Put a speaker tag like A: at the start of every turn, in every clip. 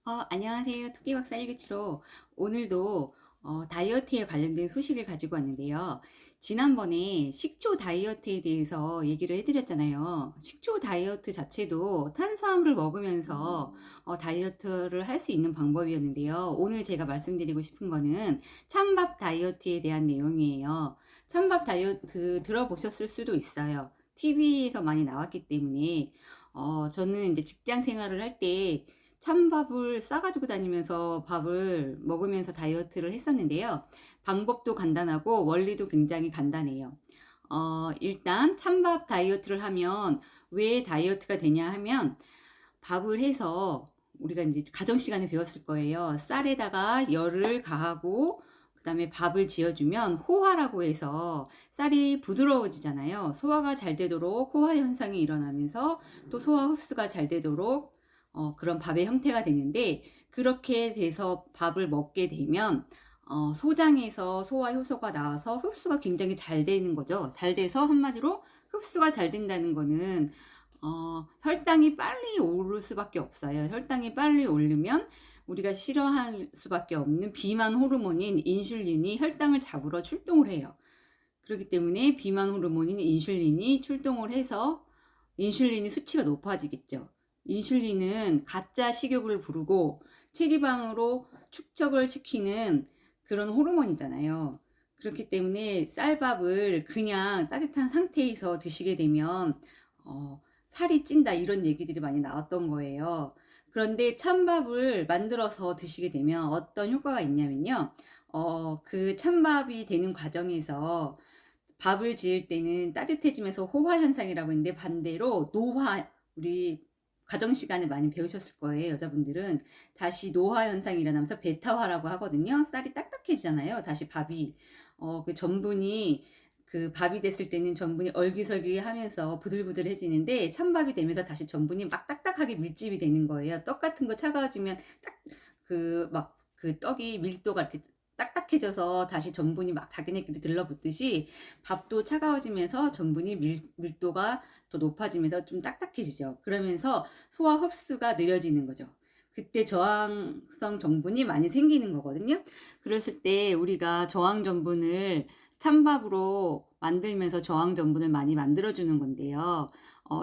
A: 안녕하세요. 토끼박사 197호. 오늘도 다이어트에 관련된 소식을 가지고 왔는데요. 지난번에 식초 다이어트에 대해서 얘기를 해드렸잖아요. 식초 다이어트 자체도 탄수화물을 먹으면서 다이어트를 할 수 있는 방법이었는데요. 오늘 제가 말씀드리고 싶은 거는 찬밥 다이어트에 대한 내용이에요. 찬밥 다이어트 들어보셨을 수도 있어요. TV에서 많이 나왔기 때문에 저는 이제 직장 생활을 할때 찬밥을 싸가지고 다니면서 밥을 먹으면서 다이어트를 했었는데요. 방법도 간단하고 원리도 굉장히 간단해요. 일단 찬밥 다이어트를 하면 왜 다이어트가 되냐 하면 밥을 해서 우리가 이제 가정 시간에 배웠을 거예요. 쌀에다가 열을 가하고 그다음에 밥을 지어주면 호화라고 해서 쌀이 부드러워지잖아요. 소화가 잘 되도록 호화 현상이 일어나면서 또 소화 흡수가 잘 되도록 그런 밥의 형태가 되는데, 그렇게 돼서 밥을 먹게 되면 소장에서 소화 효소가 나와서 흡수가 굉장히 잘 되는 거죠. 잘 돼서 한마디로 흡수가 잘 된다는 거는 혈당이 빨리 오를 수밖에 없어요. 혈당이 빨리 오르면 우리가 싫어할 수밖에 없는 비만 호르몬인 인슐린이 혈당을 잡으러 출동을 해요. 그렇기 때문에 비만 호르몬인 인슐린이 출동을 해서 인슐린이 수치가 높아지겠죠. 인슐린은 가짜 식욕을 부르고 체지방으로 축적을 시키는 그런 호르몬이잖아요. 그렇기 때문에 쌀밥을 그냥 따뜻한 상태에서 드시게 되면 살이 찐다, 이런 얘기들이 많이 나왔던 거예요. 그런데 찬밥을 만들어서 드시게 되면 어떤 효과가 있냐면요. 그 찬밥이 되는 과정에서 밥을 지을 때는 따뜻해지면서 호화 현상이라고 했는데, 반대로 노화, 우리 가정 시간에 많이 배우셨을 거예요. 여자분들은 다시 노화 현상이 일어나면서 베타화라고 하거든요. 쌀이 딱딱해지잖아요. 다시 밥이 그 전분이, 그 밥이 됐을 때는 전분이 얼기설기하면서 부들부들해지는데, 찬밥이 되면서 다시 전분이 막 딱딱하게 밀집이 되는 거예요. 떡 같은 거 차가워지면 딱 그 떡이 밀도가 이렇게 딱딱해져서 다시 전분이 막 자기네끼리 들러붙듯이, 밥도 차가워지면서 전분이 밀도가 더 높아지면서 좀 딱딱해지죠. 그러면서 소화 흡수가 느려지는 거죠. 그때 저항성 전분이 많이 생기는 거거든요. 그랬을 때 우리가 저항 전분을 찬밥으로 만들면서 저항 전분을 많이 만들어주는 건데요.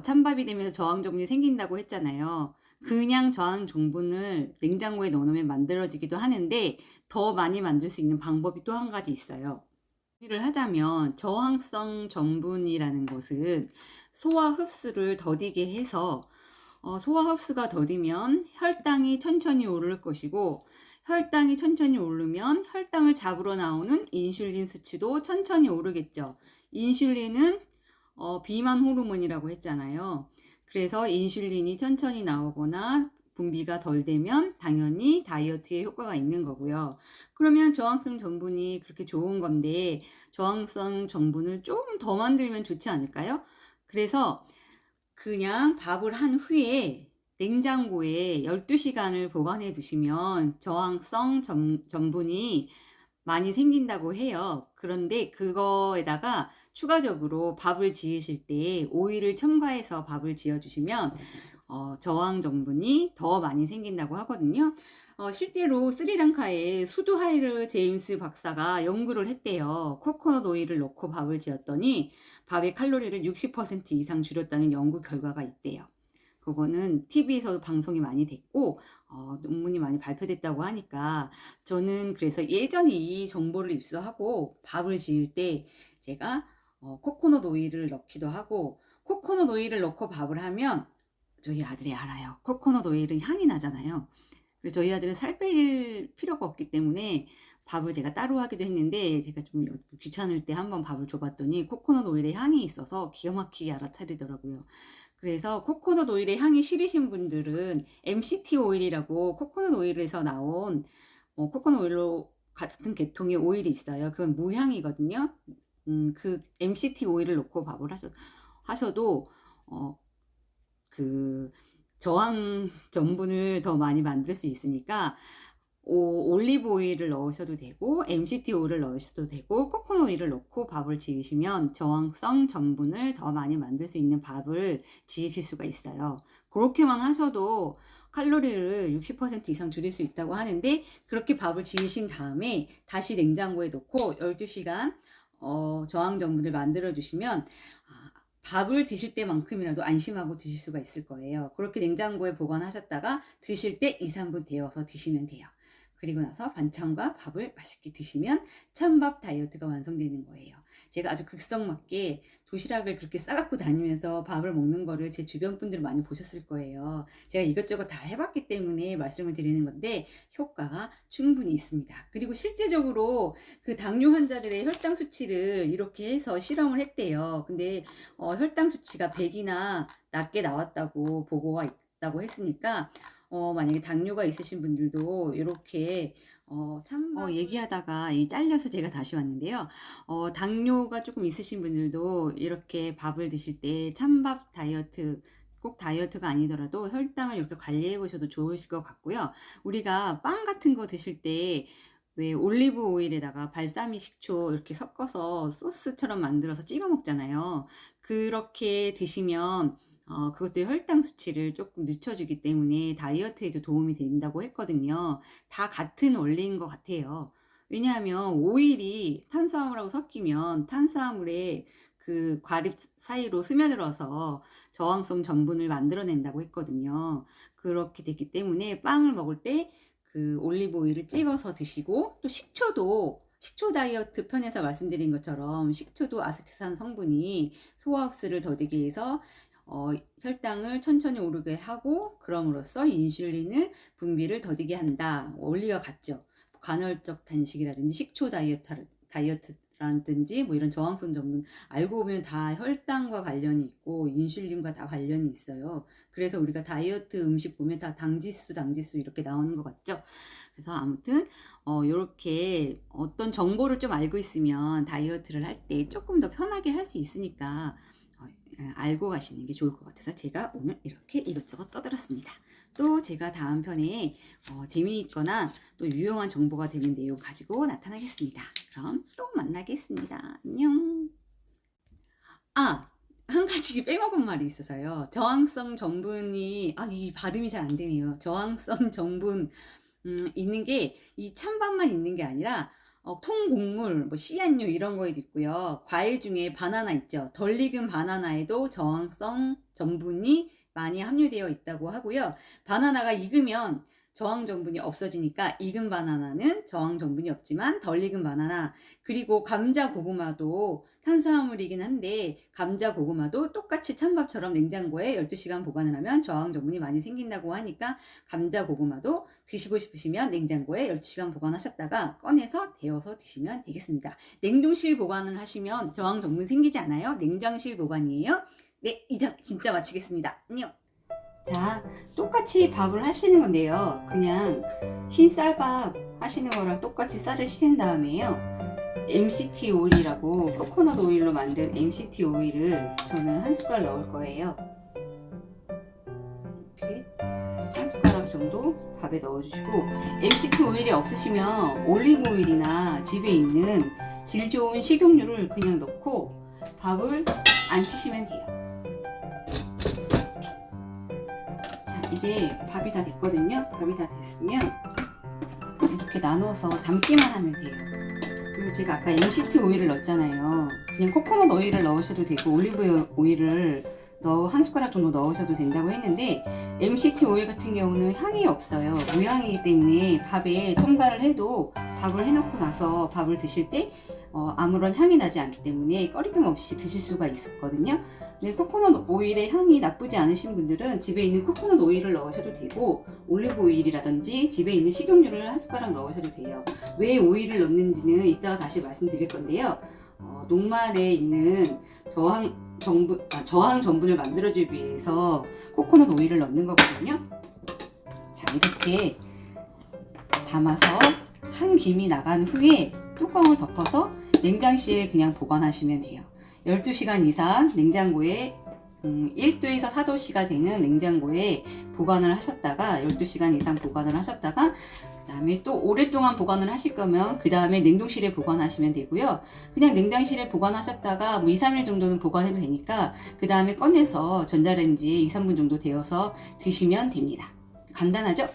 A: 찬밥이 되면서 저항 전분이 생긴다고 했잖아요. 그냥 저항 전분을 냉장고에 넣어놓으면 만들어지기도 하는데, 더 많이 만들 수 있는 방법이 또 한 가지 있어요. 정리를 하자면 저항성 전분이라는 것은 소화 흡수를 더디게 해서, 소화 흡수가 더디면 혈당이 천천히 오를 것이고, 혈당이 천천히 오르면 혈당을 잡으러 나오는 인슐린 수치도 천천히 오르겠죠. 인슐린은 비만 호르몬이라고 했잖아요. 그래서 인슐린이 천천히 나오거나 분비가 덜 되면 당연히 다이어트에 효과가 있는 거고요. 그러면 저항성 전분이 그렇게 좋은 건데, 저항성 전분을 조금 더 만들면 좋지 않을까요? 그래서 그냥 밥을 한 후에 냉장고에 12시간을 보관해 두시면 저항성 전분이 많이 생긴다고 해요. 그런데 그거에다가 추가적으로 밥을 지으실 때 오일을 첨가해서 밥을 지어 주시면 저항 전분이 더 많이 생긴다고 하거든요. 실제로 스리랑카의 수두하이르 제임스 박사가 연구를 했대요. 코코넛 오일을 넣고 밥을 지었더니 밥의 칼로리를 60% 이상 줄였다는 연구 결과가 있대요. 그거는 TV에서도 방송이 많이 됐고 논문이 많이 발표됐다고 하니까, 저는 그래서 예전에 이 정보를 입수하고 밥을 지을 때 제가 코코넛 오일을 넣기도 하고, 코코넛 오일을 넣고 밥을 하면 저희 아들이 알아요. 코코넛 오일은 향이 나잖아요. 그래서 저희 아들은 살 뺄 필요가 없기 때문에 밥을 제가 따로 하기도 했는데, 제가 좀 귀찮을 때 한번 밥을 줘봤더니 코코넛 오일의 향이 있어서 기가 막히게 알아차리더라고요. 그래서 코코넛 오일의 향이 싫으신 분들은 MCT 오일이라고 코코넛 오일에서 나온 코코넛 오일로 같은 계통의 오일이 있어요. 그건 무향이거든요. 그 MCT 오일을 넣고 밥을 하셔도 그 저항 전분을 더 많이 만들 수 있으니까, 올리브 오일을 넣으셔도 되고 MCT 오일을 넣으셔도 되고 코코넛 오일을 넣고 밥을 지으시면 저항성 전분을 더 많이 만들 수 있는 밥을 지으실 수가 있어요. 그렇게만 하셔도 칼로리를 60% 이상 줄일 수 있다고 하는데, 그렇게 밥을 지으신 다음에 다시 냉장고에 넣고 12시간 저항 전분을 만들어 주시면 밥을 드실 때만큼이라도 안심하고 드실 수가 있을 거예요. 그렇게 냉장고에 보관하셨다가 드실 때 2, 3분 데워서 드시면 돼요. 그리고 나서 반찬과 밥을 맛있게 드시면 찬밥 다이어트가 완성되는 거예요. 제가 아주 극성맞게 도시락을 그렇게 싸갖고 다니면서 밥을 먹는 거를 제 주변 분들 많이 보셨을 거예요. 제가 이것저것 다 해봤기 때문에 말씀을 드리는 건데 효과가 충분히 있습니다. 그리고 실제적으로 그 당뇨 환자들의 혈당 수치를 이렇게 해서 실험을 했대요. 근데 혈당 수치가 100이나 낮게 나왔다고 보고가 있다고 했으니까 만약에 당뇨가 있으신 분들도 이렇게 얘기하다가 잘려서 제가 다시 왔는데요. 당뇨가 조금 있으신 분들도 이렇게 밥을 드실 때 찬밥 다이어트, 꼭 다이어트가 아니더라도 혈당을 이렇게 관리해 보셔도 좋으실 것 같고요. 우리가 빵 같은 거 드실 때 왜 올리브 오일에다가 발사믹 식초 이렇게 섞어서 소스처럼 만들어서 찍어 먹잖아요. 그렇게 드시면 그것도 혈당 수치를 조금 늦춰주기 때문에 다이어트에도 도움이 된다고 했거든요. 다 같은 원리인 것 같아요. 왜냐하면 오일이 탄수화물하고 섞이면 탄수화물의 그 과립 사이로 스며들어서 저항성 전분을 만들어낸다고 했거든요. 그렇게 됐기 때문에 빵을 먹을 때 그 올리브 오일을 찍어서 드시고, 또 식초 다이어트 편에서 말씀드린 것처럼 식초도 아세트산 성분이 소화흡수를 더디게 해서 혈당을 천천히 오르게 하고, 그럼으로써 인슐린을 분비를 더디게 한다. 원리가 같죠. 간헐적 단식이라든지 식초 다이어트라든지 뭐 이런 저항성 전분 알고 보면 다 혈당과 관련이 있고 인슐린과 다 관련이 있어요. 그래서 우리가 다이어트 음식 보면 다 당지수 이렇게 나오는 것 같죠. 그래서 아무튼 이렇게 어떤 정보를 좀 알고 있으면 다이어트를 할 때 조금 더 편하게 할 수 있으니까 알고 가시는 게 좋을 것 같아서 제가 오늘 이렇게 이것저것 떠들었습니다. 또 제가 다음 편에 재미있거나 또 유용한 정보가 되는 내용 가지고 나타나겠습니다. 그럼 또 만나겠습니다. 안녕. 한 가지 빼먹은 말이 있어서요. 저항성 전분이 이 발음이 잘 안 되네요. 저항성 전분 있는 게 이 찬밥만 있는 게 아니라 통곡물, 뭐 씨앗류 이런 거에도 있고요. 과일 중에 바나나 있죠. 덜 익은 바나나에도 저항성 전분이 많이 함유되어 있다고 하고요. 바나나가 익으면 저항 전분이 없어지니까 익은 바나나는 저항 전분이 없지만 덜 익은 바나나, 그리고 감자 고구마도 탄수화물이긴 한데 감자 고구마도 똑같이 찬밥처럼 냉장고에 12시간 보관을 하면 저항 전분이 많이 생긴다고 하니까 감자 고구마도 드시고 싶으시면 냉장고에 12시간 보관하셨다가 꺼내서 데워서 드시면 되겠습니다. 냉동실 보관을 하시면 저항 전분 생기지 않아요. 냉장실 보관이에요. 네, 이제 진짜 마치겠습니다. 안녕. 자, 똑같이 밥을 하시는 건데요. 그냥 흰쌀밥 하시는 거랑 똑같이 쌀을 씻은 다음에요. MCT 오일이라고 코코넛 오일로 만든 MCT 오일을 저는 한 숟갈 넣을 거예요. 이렇게 한 숟가락 정도 밥에 넣어주시고, MCT 오일이 없으시면 올리브 오일이나 집에 있는 질 좋은 식용유를 그냥 넣고 밥을 안 치시면 돼요. 이제 밥이 다 됐거든요. 밥이 다 됐으면 이렇게 나눠서 담기만 하면 돼요. 그리고 제가 아까 MCT 오일을 넣었잖아요. 그냥 코코넛 오일을 넣으셔도 되고 올리브 오일을 한 숟가락 정도 넣으셔도 된다고 했는데, MCT 오일 같은 경우는 향이 없어요. 무향이기 때문에 밥에 첨가를 해도 밥을 해놓고 나서 밥을 드실 때 아무런 향이 나지 않기 때문에 꺼리낌 없이 드실 수가 있었거든요. 근데 코코넛 오일의 향이 나쁘지 않으신 분들은 집에 있는 코코넛 오일을 넣으셔도 되고 올리브 오일이라든지 집에 있는 식용유를 한 숟가락 넣으셔도 돼요. 왜 오일을 넣는지는 이따가 다시 말씀드릴 건데요. 녹말에 있는 저항 전분을 만들어주기 위해서 코코넛 오일을 넣는 거거든요. 자, 이렇게 담아서 한 김이 나간 후에 뚜껑을 덮어서 냉장실에 그냥 보관하시면 돼요. 12시간 이상 냉장고에 1도에서 4도씨가 되는 냉장고에 보관을 하셨다가 12시간 이상 보관을 하셨다가 그 다음에 또 오랫동안 보관을 하실 거면 그 다음에 냉동실에 보관하시면 되고요. 그냥 냉장실에 보관하셨다가 뭐 2, 3일 정도는 보관해도 되니까 그 다음에 꺼내서 전자레인지에 2, 3분 정도 데워서 드시면 됩니다. 간단하죠?